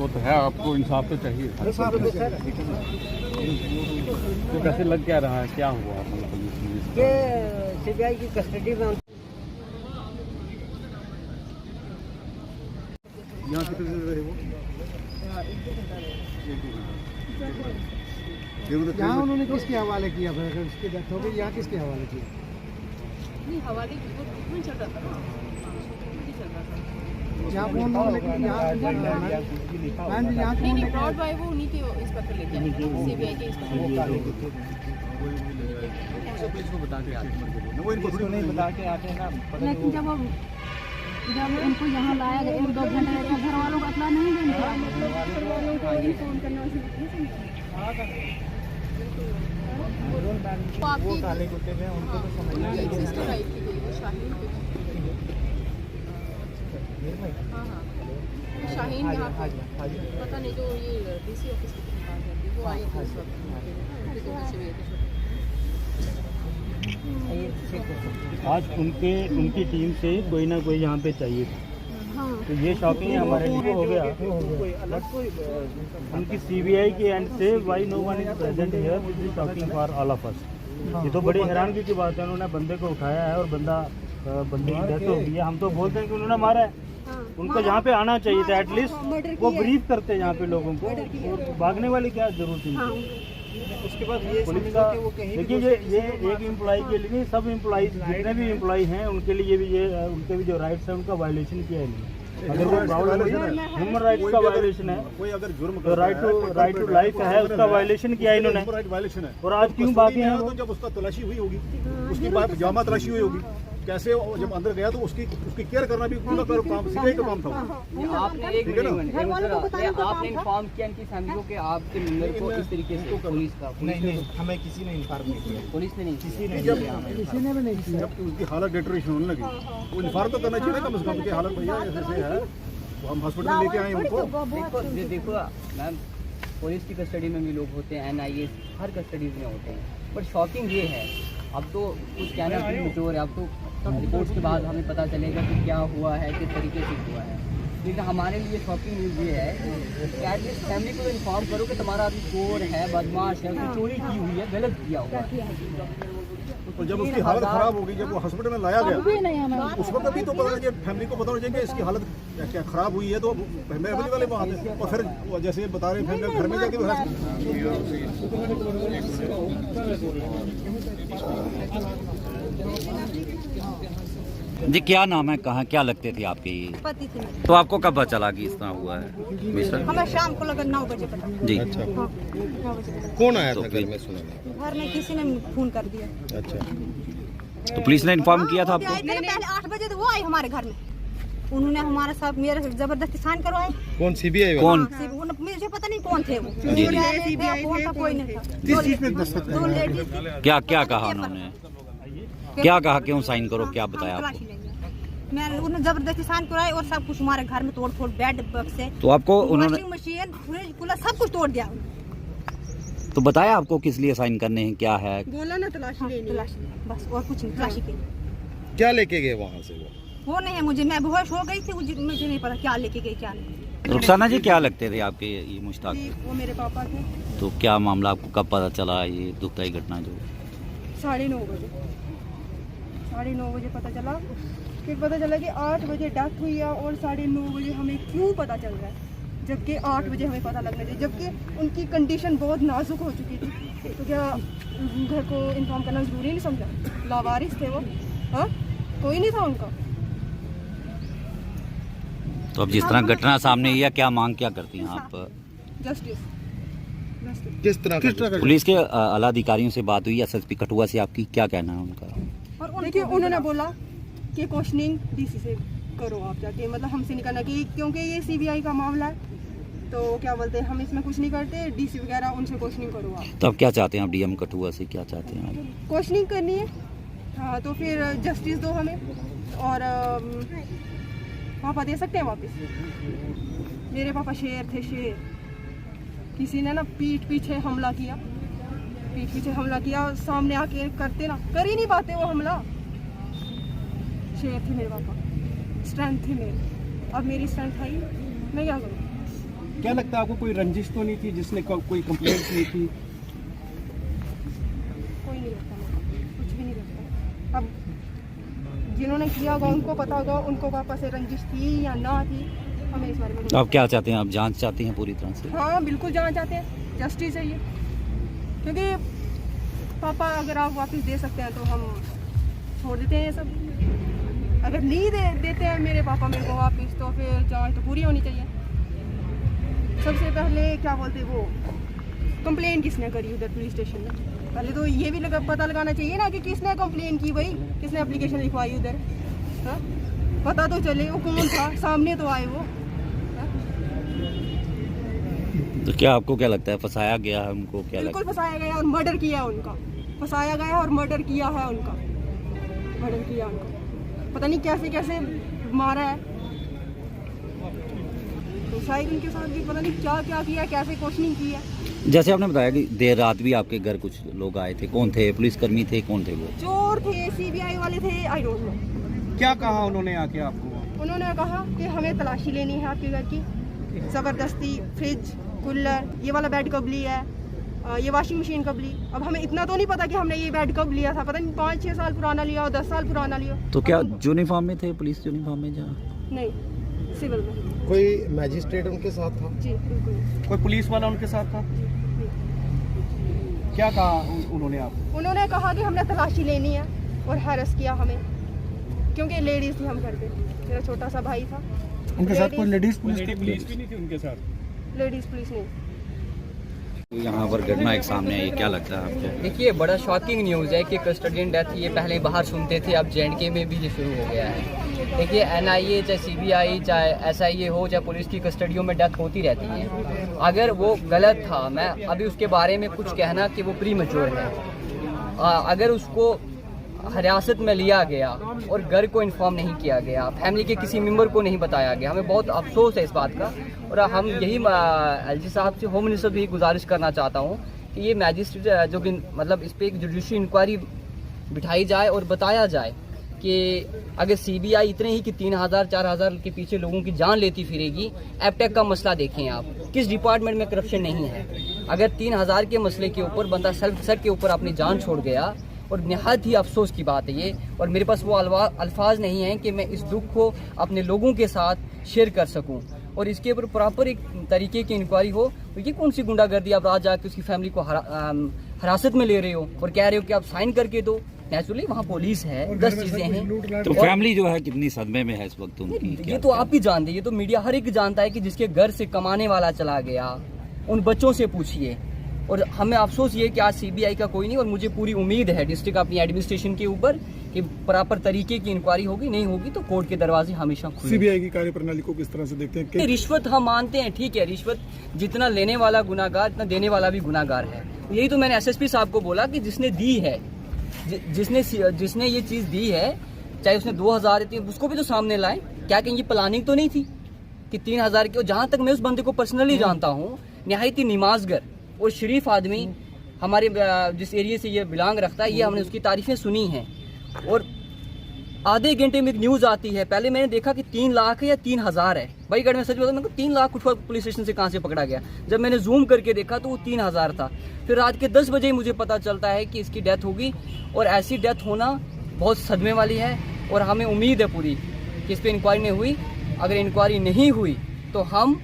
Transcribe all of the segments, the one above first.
वो तो है, आपको इंसाफ तो चाहिए। तो कैसे लग क्या रहा है, क्या हुआ ये सीबीआई की कस्टडी में। यहाँ कितने देर रहे वो? यहाँ उन्होंने किसके हवाले किया, फिर अगर उसकी डेथ हो गई यहाँ किसके हवाले किया? नहीं, हवाले की वो चल रहा था ना, चल रहा था यहाँ फोन लेकिन यहाँ नहीं ब्रॉड बाय वो उन्हीं के इंस्पेक्टर लेके आए, सीबीआई के इंस्पेक्टर पुलिस को बता के आते हैं, वो इनको नहीं बता के आते हैं ना। लेकिन जब उनको यहाँ लाया गया 1-2 घंटे तो घर वालों को इतना नहीं देंगे, फोन करना वो काले कुत्ते में उनको तो समझना है। सिस्टर आई थी शाहीन के, हाँ शाहीन यहाँ पता नहीं, जो ये डीसी ऑफिस की बात करती वो आई थी उस वक्त, उनके दो बच्चे भी थे। आज उनकी टीम से कोई ना कोई यहाँ पे चाहिए था, तो ये शॉकिंग हमारे लिए हो गया। उनकी सीबीआई के एंड से why no one is present here, this is shocking for all of us. ये तो बड़ी हैरानगी की बात है, उन्होंने बंदे को उठाया है और बंदे की डेथ हो गई है। हम तो बोलते हैं कि उन्होंने मारा है, उनको यहाँ पे आना चाहिए था, एटलीस्ट वो ब्रीफ करते यहाँ पे लोगों को, और भागने वाली क्या जरूरत थी। उसके बाद ये पुलिस का देखिए, ये एक एम्प्लॉय के लिए नहीं, सब एम्प्लॉय जितने भी एम्प्लॉय हैं उनके लिए भी ये उनके भी जो राइट्स हैं उनका वायलेशन किया है। अगर वो ह्यूमन राइट्स का वायलेशन है, कोई अगर जुर्म तो राइट टू लाइफ है, उसका वायलेशन किया है इन्होंने। वायलेशन है, और आज क्यों बाकी हैं वो? तो जब उसका तलाशी हुई होगी, उसकी बाद जामा तलाशी हुई होगी, कैसे जब अंदर गया तो उसकी केयर करना भी पूरा काम सीबीआई का काम था। आपने आपने इन्फॉर्म किया इनकी फैमिली को कि आपके मेंबर को इस तरीके से पुलिस का? नहीं, हमें किसी ने इन्फॉर्म नहीं किया, पुलिस ने नहीं, किसी ने भी नहीं किया। जब उसकी हालत डिटेरियोरेशन होने लगी, वो इन्फॉर्म तो करना चाहिए कम से कम कि हालत भैया ऐसे है, तो हम हॉस्पिटल लेके आए उनको। देखो मैम, पुलिस की कस्टडी में भी लोग होते हैं, NIA हर कस्टडीज में होते हैं, बट शॉकिंग ये है, अब तो कुछ कहना प्रीमेच्योर है, अब तो रिपोर्ट्स के बाद हमें पता चलेगा कि क्या हुआ है, किस तरीके से हुआ है। लेकिन हमारे लिए शॉकिंग न्यूज़ ये है कि एटलीस्ट फैमिली को इन्फॉर्म करो कि तुम्हारा अभी चोर है, बदमाश है, उसने चोरी की हुई है, गलत किया हुआ है। तो जब उसकी हालत खराब हो गई, जब वो हॉस्पिटल में लाया गया, उस वक्त भी तो पता चाहिए, फैमिली को बताना चाहिए कि इसकी हालत क्या खराब हुई है, तो फैमिली वाले वहाँ थे, और फिर जैसे बता रहे फैमिली घर में जाके जी क्या नाम है, कहाँ क्या लगते थे आपके? पति थी। तो आपको कब पता चला कि इस तरह हुआ है? हमें शाम को लगा 9 बजे पता। जी हाँ, 9 बजे कौन आया था घर में? सुना घर में किसी ने फोन कर दिया। अच्छा, तो पुलिस ने इन्फॉर्म किया था आपको? पहले 8 बजे तो वो आए हमारे घर में, उन्होंने हमारे साथ मेरे जबरदस्ती साइन करवाए। कौन? सीबीआई कौन? मुझे पता नहीं कौन थे वो, जी। फोन का कोई नहीं था। 2 लेडीज थी। क्या कहा उन्होंने? क्या कहा, क्यों साइन करो, क्या बताया आपको? मैं उन्होंने जबरदस्ती साइन कराए और सब कुछ हमारे घर में तोड़ फोड़, बेड बक्से, तो आपको उन्होंने मशीन, फ्रिज, कूलर सब कुछ तोड़ दिया। तो बताया आपको किस लिए साइन करने हैं, क्या है? बोला ना तलाशी लेनी, बस और कुछ नहीं, तलाशी के। क्या लेके गए वहाँ से वो नहीं है मुझे, मैं बेहोश हो गई थी, मुझे नहीं पता क्या लेके गई क्या नहीं। रुखसाना जी क्या लगते थे आपके ये मुश्ताक? वो मेरे पापा थे। तो क्या मामला, आपको कब पता चला ये दुखदाई घटना जो? 9:30 बजे, 9:30 बजे पता चला। फिर पता चला कि 8 बजे डेथ हुई है, और 9:30 बजे हमें क्यों पता चल रहा है, जबकि 8 बजे हमें पता लगना चाहिए, जबकि उनकी कंडीशन बहुत नाजुक हो चुकी थी। तो क्या घर को इन्फॉर्म करना जरूरी नहीं समझा? लावारिस थे वो, हाँ, कोई नहीं था उनका। तो अब जिस तरह घटना सामने आई है, क्या मांग क्या करती हैं आप? जस्टिस। किस तरह पुलिस के आला अधिकारियों से बात हुई, SSP कठुआ से, आपकी क्या कहना है उनका? और देखिए उन्होंने बोला कि क्वेश्चनिंग डीसी से करो आप जाके, मतलब हमसे नहीं करना, कि क्योंकि ये सीबीआई का मामला है, तो क्या बोलते हैं हम इसमें कुछ नहीं करते, डीसी वगैरह उनसे क्वेश्चनिंग करो आप। तो अब क्या चाहते हैं आप DM कठुआ से, क्या चाहते हैं आप? क्वेश्चनिंग करनी है, हाँ, तो फिर जस्टिस दो हमें, और पापा दे सकते हैं वापस। मेरे पापा शेर थे, शेर। किसी ने ना पीठ पीछे हमला किया, सामने आके करते ना, कर ही नहीं पाते वो हमला। शेर थे मेरे पापा, स्ट्रेंथ थी मेरी, अब मेरी स्ट्रेंथ है ही, मैं क्या करूँ? क्या लगता है आपको कोई रंजिश तो नहीं थी जिसने कोई कंप्लेंट की थी? कोई नहीं लगता मुझे, कुछ भी नहीं लगता। अब जिन्होंने किया होगा उनको पता होगा, उनको वापस से रंजिश थी या ना थी, हमें इस बारे में नहीं आप क्या चाहते हैं? आप जांच चाहती हैं पूरी तरह से? पता। हाँ बिल्कुल जाना चाहते हैं, जस्टिस चाहिए, क्योंकि पापा अगर आप वापस दे सकते हैं तो हम छोड़ देते हैं ये सब। अगर नहीं देते हैं मेरे पापा मेरे को वापस, तो फिर जांच तो पूरी होनी चाहिए। सबसे पहले क्या बोलते वो कंप्लेन किसने करी उधर पुलिस स्टेशन में, पहले तो ये भी पता लगाना चाहिए ना कि किसने कंप्लेन की, भाई किसने एप्लीकेशन लिखवाई उधर। हाँ पता तो चले वो कौन था, सामने तो आए वो। तो क्या आपको क्या लगता है, फंसाया गया है उनको? क्या लगता बिल्कुल फंसाया गया और मर्डर किया उनका, फंसाया गया और मर्डर किया है उनका, मर्डर किया उनका, पता नहीं कैसे कैसे मारा है। तो शायद उनके साथ भी पता नहीं क्या क्या किया, कैसे कुछ नहीं किया। है? जैसे आपने बताया कि देर रात भी आपके घर कुछ लोग आए थे, कौन थे? पुलिसकर्मी थे? कौन थे वो? चोर थे, सीबीआई वाले थे, आई डोंट नो। क्या कहा उन्होंने आके आपको? उन्होंने कहा कि हमें तलाशी लेनी है आपके घर की, ज़बरदस्ती फ्रिज, कूलर, ये वाला बेड कब लिया है, ये वॉशिंग मशीन कब ली। अब हमें इतना तो नहीं पता कि हमने ये बेड कब लिया था, पता नहीं 5-6 साल पुराना लिया हो, 10 साल पुराना लिया। तो क्या यूनिफॉर्म में थे? पुलिस यूनिफॉर्म में? जहाँ नहीं, सिविल में। कोई मैजिस्ट्रेट उनके साथ था? जी बिल्कुल। कोई पुलिस वाला उनके साथ था? क्या कहा उन्होंने आपको? उन्होंने कहा कि हमने तलाशी लेनी है और हैरेस किया हमें, क्योंकि लेडीज़ थी हम घर पे, मेरा छोटा सा भाई था। उनके साथ कोई लेडीज पुलिस लेडीज़ पुलिस नहीं। यहाँ पर घटना एक सामने आई, क्या लगता है आपको? देखिए बड़ा शॉकिंग न्यूज़ है कि कस्टोडियन डेथ ये पहले बाहर सुनते थे, अब JNK में भी ये शुरू हो गया है। देखिए NIA चाहे CBI चाहे SIA हो चाहे पुलिस की कस्टडियों में डेथ होती रहती है। अगर वो गलत था, मैं अभी उसके बारे में कुछ कहना कि वो प्री मैच्योर है। अगर उसको हिरासत में लिया गया और घर को इन्फॉर्म नहीं किया गया, फैमिली के किसी मेंबर को नहीं बताया गया, हमें बहुत अफसोस है इस बात का। और हम यही LG साहब से, होम मिनिस्टर भी गुजारिश करना चाहता हूँ कि ये मैजिस्ट्रेट जो कि मतलब इस पर एक जुडिशरी इंक्वायरी बिठाई जाए और बताया जाए कि अगर CBI इतने ही कि 3,000-4,000 के पीछे लोगों की जान लेती फिरेगी, एपटेक का मसला देखें आप, किस डिपार्टमेंट में करप्शन नहीं है। अगर 3,000 के मसले के ऊपर बंदा सर के ऊपर अपनी जान छोड़ गया, और निहायत ही अफसोस की बात है ये। और मेरे पास वो अल्फाज नहीं हैं कि मैं इस दुख को अपने लोगों के साथ शेयर कर सकूं, और इसके ऊपर प्रॉपर एक तरीके की इंक्वायरी हो। तो ये कौन सी गुंडागर्दी, आप रात जाके उसकी फैमिली को हिरासत में ले रहे हो और कह रहे हो कि आप साइन करके दो। नेचुरली वहाँ पुलिस है, 10 चीजें हैं। तो फैमिली जो है कितनी सदमे में है इस वक्त उनकी? ये तो आप ही जानते हैं, ये तो मीडिया हर एक जानता है कि जिसके घर से कमाने वाला चला गया, उन बच्चों से पूछिए। और हमें अफसोस ये कि आज CBI का कोई नहीं, और मुझे पूरी उम्मीद है डिस्ट्रिक्ट अपनी एडमिनिस्ट्रेशन के ऊपर कि प्रॉपर तरीके की इंक्वायरी होगी। नहीं होगी तो कोर्ट के दरवाजे हमेशा खुले। CBI की कार्यप्रणाली को किस तरह से देखते हैं? रिश्वत हम मानते हैं, ठीक है, रिश्वत जितना लेने वाला गुनाहगार इतना देने वाला भी गुनाहगार है। यही तो मैंने SSP साहब को बोला कि जिसने दी है, जिसने ये चीज़ दी है, चाहे उसने 2,000 दी, उसको भी तो सामने लाए। क्या कहीं ये प्लानिंग तो नहीं थी कि 3,000 की? जहाँ तक मैं उस बंदे को पर्सनली जानता हूँ, निहायत ही नमाज़गर और शरीफ आदमी, हमारे जिस एरिया से ये बिलोंग रखता है, ये हमने उसकी तारीफें सुनी हैं। और आधे घंटे में एक न्यूज़ आती है, पहले मैंने देखा कि 3 लाख है या 3,000 है। भाई अगर मैं सच बताऊँ, मेरे को 3 लाख उठवा पुलिस स्टेशन से कहाँ से पकड़ा गया। जब मैंने जूम करके देखा तो वो 3,000 था। फिर रात के 10 बजे मुझे पता चलता है कि इसकी डेथ होगी, और ऐसी डेथ होना बहुत सदमे वाली है। और हमें उम्मीद है पूरी कि इस पर इंक्वायरी नहीं हुई। अगर इंक्वायरी नहीं हुई तो हम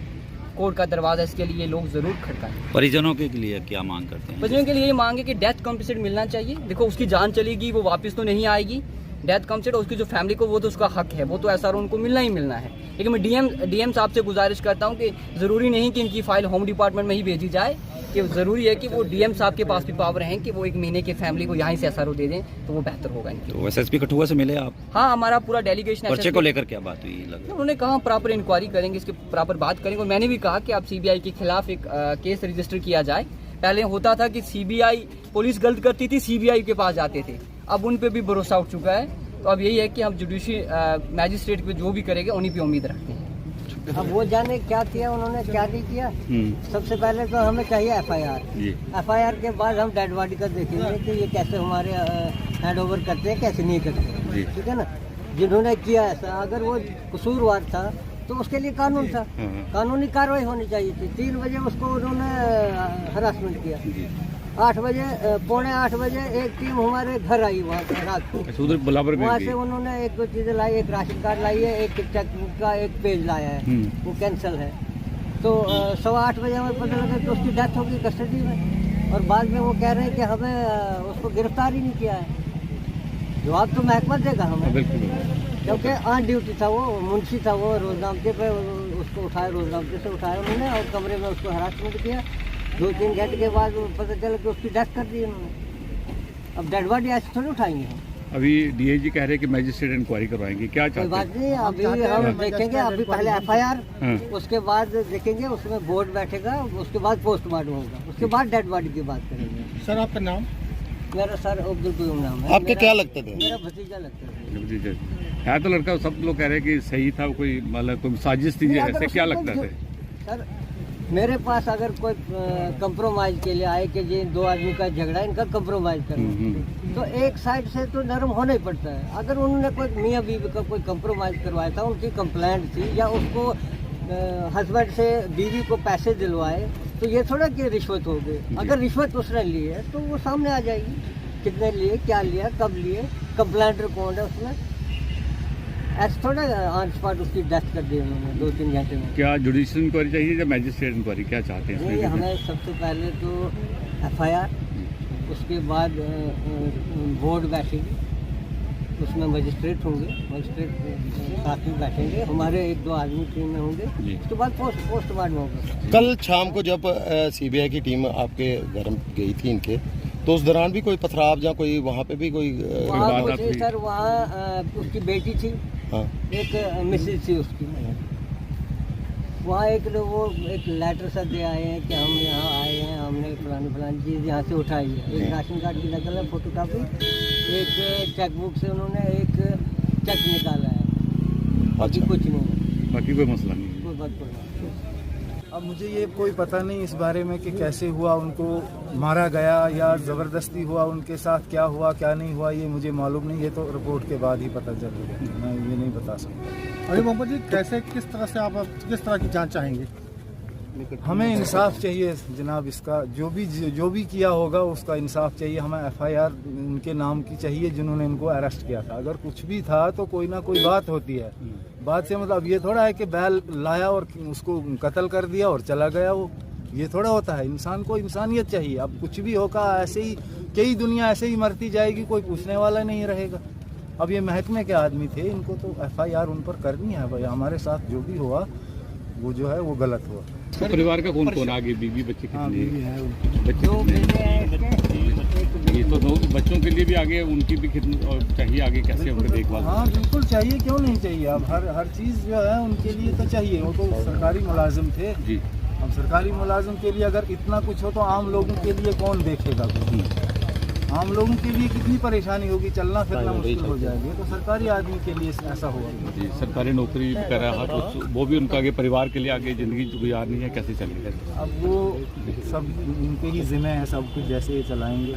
कोर्ट का दरवाजा इसके लिए लोग जरूर खटकाएं। परिजनों के लिए क्या मांग करते हैं? परिजनों के लिए ये मांग है कि डेथ कॉम्पेंसेट मिलना चाहिए। देखो उसकी जान चलेगी, वो वापस तो नहीं आएगी। डेथ कॉम्पेंसेट उसकी जो फैमिली को, वो तो उसका हक है, वो तो SRO उनको मिलना ही मिलना है। लेकिन मैं DM साहब से गुजारिश करता हूँ कि ज़रूरी नहीं कि इनकी फाइल होम डिपार्टमेंट में ही भेजी जाए, कि ज़रूरी है कि वो DM साहब के पास भी पावर हैं कि वो 1 महीने के फैमिली को यहाँ से SRO दे दें, तो वो बेहतर होगा इनके। तो SSP कठुआ से मिले आप? हाँ, हमारा पूरा डेलीगेशन पर्चे को लेकर क्या बात हुई? उन्होंने कहा प्रॉपर इंक्वायरी करेंगे, इसके प्रॉपर बात करेंगे। और मैंने भी कहा कि आप CBI के खिलाफ एक केस रजिस्टर किया जाए। पहले होता था कि CBI, पुलिस गलत करती थी, CBI के पास जाते थे, अब उन पे भी भरोसा उठ चुका है। तो अब यही है कि हम जुडिशरी मैजिस्ट्रेट पे जो भी करेंगे उन्हीं पे उम्मीद रखते हैं। अब वो जाने क्या किया उन्होंने, क्या नहीं किया। सबसे पहले तो हमें चाहिए FIR के बाद हम डेड बॉडी का देखेंगे कि ये कैसे हमारे हैंड ओवर करते हैं, कैसे नहीं करते, ठीक है ना। जिन्होंने किया ऐसा, अगर वो कसूरवार था तो उसके लिए कानून था, कानूनी कार्रवाई होनी चाहिए थी। 3 बजे उसको उन्होंने हरासमेंट किया। 8 बजे, पौने 8 बजे एक टीम हमारे घर आई वहाँ से रात को। वहाँ से उन्होंने 1-2 चीज़ें लाई, एक राशन कार्ड लाई है, एक चेकबुक का एक पेज लाया है, वो कैंसिल है। तो 8:15 बजे हमें पता लगा कि उसकी डेथ होगी कस्टडी में, और बाद में वो कह रहे हैं कि हमें उसको गिरफ्तार ही नहीं किया है। जवाब तो महकमा देगा हमें, क्योंकि ऑन ड्यूटी था वो, मुंशी था वो, रोजनामचे पे उसको उठाया, रोजनामचे से उठाया उन्होंने और कमरे में उसको हरासमेंट किया। 2-3 घंटे के बाद पता चला कि उसकी डेथ कर दी उन्होंने। अब डेड बॉडी ऐसे थोड़ी उठाएंगे हम। अभी डीआईजी कह रहे हैं कि मैजिस्ट्रेट इंक्वायरी करवाएंगे, क्या कोई बात नहीं, अभी हम देखेंगे। अभी पहले एफआईआर, उसके बाद देखेंगे, उसमें बोर्ड बैठेगा, उसके बाद पोस्टमार्टम होगा, उसके बाद डेड बॉडी की बात करेंगे। सर आपका नाम? मेरा सर अब्दुल कयूम नाम है। आपके क्या लगते थे? मेरा भतीजा लगता है। है तो लड़का, सब लोग कह रहे हैं कि सही था, कोई मतलब कोई साजिश थी, ऐसे क्या लगता है? सर मेरे पास अगर कोई कंप्रोमाइज के लिए आए कि ये 2 आदमी का झगड़ा, इनका कंप्रोमाइज करना, तो एक साइड से तो नरम होना ही पड़ता है। अगर उन्होंने कोई मियाँ बीवी का कोई कंप्रोमाइज करवाया था, उनकी कंप्लेंट थी, या उसको हस्बैंड से बीवी को पैसे दिलवाए, तो ये थोड़ा कि रिश्वत हो गई। अगर रिश्वत उसने ली है तो वो सामने आ जाएगी, कितने लिए, क्या लिया, कब लिए, कंप्लेंटर कौन है उसमें। ऐसे थोड़ा ऑन स्पॉट उसकी डेथ कर दी उन्होंने 2-3 घंटे में। क्या जुडिशियल इंक्वायरी चाहिए या मैजिस्ट्रेट इंक्वायरी, क्या चाहते हैं? नहीं, हमें सबसे पहले तो एफआईआर, उसके बाद बोर्ड बैठेगी, उसमें मजिस्ट्रेट होंगे, मजिस्ट्रेट साथ में बैठेंगे, हमारे 1-2 आदमी टीम में होंगे, उसके बाद पोस्टमार्टम होगा। कल शाम को जब सीबीआई की टीम आपके घर गई थी इनके, तो उस दौरान भी कोई पथराव या कोई वहाँ पे भी कोई वहाँ सर, वहाँ उसकी बेटी थी, एक मिसेज थी उसकी। वहाँ वो एक लेटर सा दे आए हैं कि हम यहाँ आए हैं, हमने फलानी चीज़ यहाँ से उठाई है। एक राशन कार्ड की नकल है, फोटोकॉपी, एक चेकबुक से उन्होंने एक चेक निकाला है, बाकी कुछ नहीं, बाकी कोई मसला नहीं, कोई बात नहीं। अब मुझे ये कोई पता नहीं इस बारे में कि कैसे हुआ, उनको मारा गया या ज़बरदस्ती हुआ, उनके साथ क्या हुआ क्या नहीं हुआ, ये मुझे मालूम नहीं। ये तो रिपोर्ट के बाद ही पता चलेगा, मैं ये नहीं बता सकता। अरे मोहम्मद जी, कैसे, किस तरह से आप किस तरह की जांच चाहेंगे? हमें इंसाफ चाहिए जनाब, इसका जो भी किया होगा उसका इंसाफ चाहिए। हमें एफआईआर उनके नाम की चाहिए जिन्होंने इनको अरेस्ट किया था। अगर कुछ भी था तो कोई ना कोई बात होती है। बात से मतलब ये थोड़ा है कि बैल लाया और उसको कत्ल कर दिया और चला गया, वो ये थोड़ा होता है। इंसान को इंसानियत चाहिए। अब कुछ भी होगा ऐसे ही, कई दुनिया ऐसे ही मरती जाएगी, कोई पूछने वाला नहीं रहेगा। अब ये महकमे के आदमी थे, इनको तो एफआईआर उन पर करनी है भाई। हमारे साथ जो भी हुआ वो जो है वो गलत हुआ। तो परिवार का कौन कौन आगे, बीवी बच्चे कितने है? ये तो 2 बच्चों के लिए भी आगे, उनकी भी खिदमत चाहिए आगे, कैसे उनकी देखभाल? हाँ बिल्कुल चाहिए, क्यों नहीं चाहिए। अब हर चीज़ जो है उनके लिए तो चाहिए। वो तो सरकारी मुलाजिम थे जी। अब सरकारी मुलाजिम के लिए अगर इतना कुछ हो तो आम लोगों के लिए कौन देखेगा कुछ? आम लोगों के लिए कितनी परेशानी होगी, चलना फिरना मुश्किल हो जाएगी। तो सरकारी आदमी के लिए ऐसा होगा जी। सरकारी नौकरी कर रहा है, वो भी उनका आगे परिवार के लिए आगे ज़िंदगी गुजारनी है, कैसे चलेगा? अब वो सब उनके ही जिम्मे है, सब कुछ जैसे ये चलाएंगे।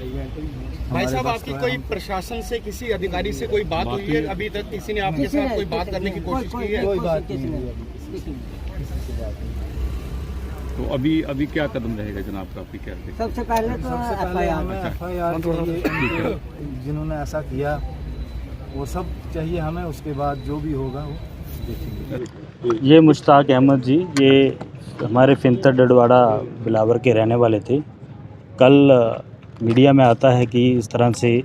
भाई साहब, आपकी कोई प्रशासन से, किसी अधिकारी से कोई बात हुई है? अभी तक किसी ने आपके साथ कोई बात करने की कोशिश की है? कोई बात नहीं। तो अभी क्या कदम रहेगा जनाब का, आपकी क्या? सबसे पहले तो एफआईआर चाहिए, जिन्होंने ऐसा किया वो सब चाहिए हमें। उसके बाद जो भी होगा वो देखेंगे। ये मुश्ताक अहमद जी, ये हमारे फिंतर डडवाड़ा बिलावर के रहने वाले थे। कल मीडिया में आता है कि इस तरह से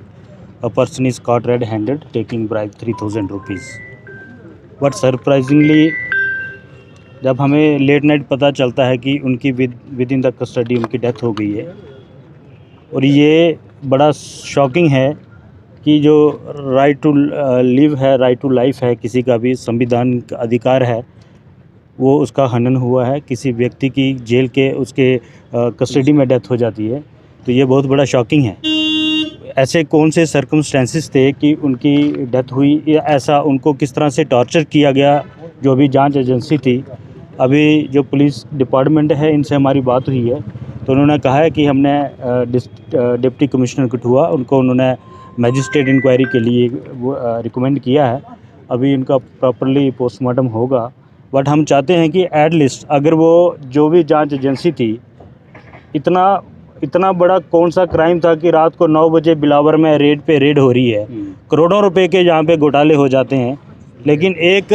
a person is cot red handed taking bribe 3000 rupees. But surprisingly जब हमें लेट नाइट पता चलता है कि उनकी विद इन द कस्टडी उनकी डेथ हो गई है। और ये बड़ा शॉकिंग है कि जो राइट टू लिव है, राइट टू लाइफ है, किसी का भी संविधान का अधिकार है, वो उसका हनन हुआ है। किसी व्यक्ति की जेल के उसके कस्टडी में डेथ हो जाती है, तो ये बहुत बड़ा शॉकिंग है। ऐसे कौन से सर्कमस्टेंसेस थे कि उनकी डेथ हुई, या ऐसा उनको किस तरह से टॉर्चर किया गया, जो भी जांच एजेंसी थी। अभी जो पुलिस डिपार्टमेंट है, इनसे हमारी बात हुई है, तो उन्होंने कहा है कि हमने डिप्टी कमिश्नर कठुआ, उनको उन्होंने मैजिस्ट्रेट इंक्वायरी के लिए वो रिकमेंड किया है। अभी इनका प्रॉपरली पोस्टमार्टम होगा, बट हम चाहते हैं कि एट लीस्ट अगर वो जो भी जांच एजेंसी थी, इतना बड़ा कौन सा क्राइम था कि रात को 9 बजे बिलावर में रेड पे रेड हो रही है, करोड़ों रुपए के यहाँ पे घोटाले हो जाते हैं, लेकिन एक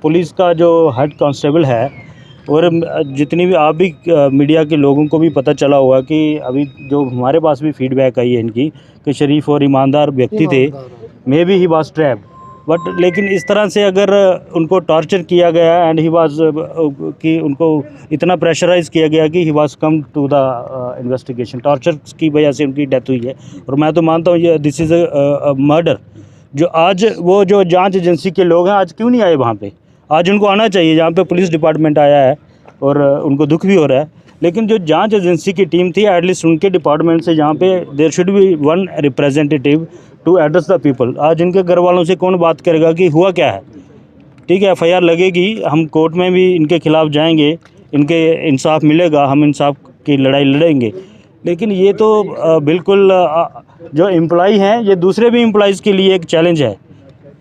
पुलिस का जो हेड कांस्टेबल है, और जितनी भी आप भी मीडिया के लोगों को भी पता चला होगा कि अभी जो हमारे पास भी फीडबैक आई है इनकी कि शरीफ और ईमानदार व्यक्ति थे, may be he was trap, but लेकिन इस तरह से अगर उनको टॉर्चर किया गया एंड ही वाज कि उनको इतना प्रेशराइज किया गया कि he was come to the investigation, torture की वजह से उनकी डेथ हुई है। और मैं तो मानता हूँ ये दिस इज़ अ मर्डर। जो आज वो जो जांच एजेंसी के लोग हैं आज क्यों नहीं आए वहाँ पे? आज उनको आना चाहिए, जहाँ पे पुलिस डिपार्टमेंट आया है और उनको दुख भी हो रहा है, लेकिन जो जांच एजेंसी की टीम थी एटलीस्ट उनके डिपार्टमेंट से जहाँ पे there should be one representative to address the people. आज इनके घर वालों से कौन बात करेगा कि हुआ क्या है? ठीक है, FIR लगेगी, हम कोर्ट में भी इनके खिलाफ जाएंगे, इनके इंसाफ मिलेगा, हम इंसाफ की लड़ाई लड़ेंगे, लेकिन ये तो बिल्कुल जो एम्प्लॉई हैं ये दूसरे भी एम्प्लॉइज़ के लिए एक चैलेंज है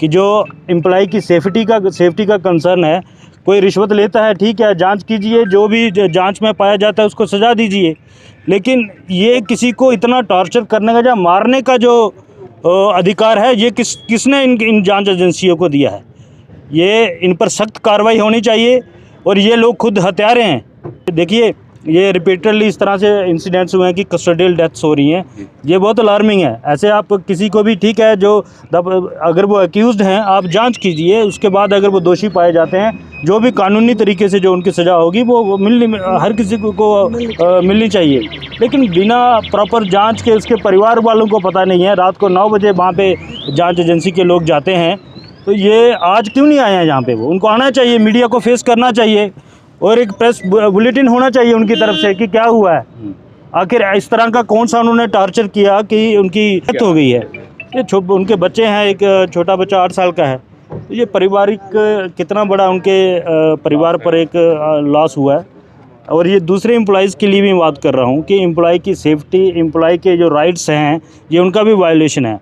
कि जो एम्प्लॉई की सेफ्टी का कंसर्न है। कोई रिश्वत लेता है, ठीक है, जांच कीजिए, जो भी जांच में पाया जाता है उसको सज़ा दीजिए, लेकिन ये किसी को इतना टॉर्चर करने का या मारने का जो अधिकार है ये किसने इन जांच एजेंसियों को दिया है? ये इन पर सख्त कार्रवाई होनी चाहिए और ये लोग खुद हत्यारे हैं। देखिए, ये रिपीटेडली इस तरह से इंसिडेंट्स हुए हैं कि कस्टोडियल डेथ्स हो रही हैं, ये बहुत अलार्मिंग है। ऐसे आप किसी को भी, ठीक है, जो अगर वो अक्यूज़्ड हैं आप जांच कीजिए, उसके बाद अगर वो दोषी पाए जाते हैं, जो भी कानूनी तरीके से जो उनकी सज़ा होगी वो हर किसी को मिलनी चाहिए, लेकिन बिना प्रॉपर जांच के उसके परिवार वालों को पता नहीं है। रात को 9 बजे वहाँ पे जांच एजेंसी के लोग जाते हैं, तो ये आज क्यों नहीं आए हैं यहाँ पे? वो उनको आना चाहिए, मीडिया को फेस करना चाहिए और एक प्रेस बुलेटिन होना चाहिए उनकी तरफ से कि क्या हुआ है, आखिर इस तरह का कौन सा उन्होंने टॉर्चर किया कि उनकी डेथ हो गई है। ये उनके बच्चे हैं, एक छोटा बच्चा 8 साल का है, तो ये पारिवारिक कितना बड़ा उनके परिवार पर एक लॉस हुआ है। और ये दूसरे एम्प्लॉइज़ के लिए भी बात कर रहा हूँ कि एम्प्लॉय की सेफ्टी, एम्प्लॉय के जो राइट्स हैं, ये उनका भी वायलेशन है।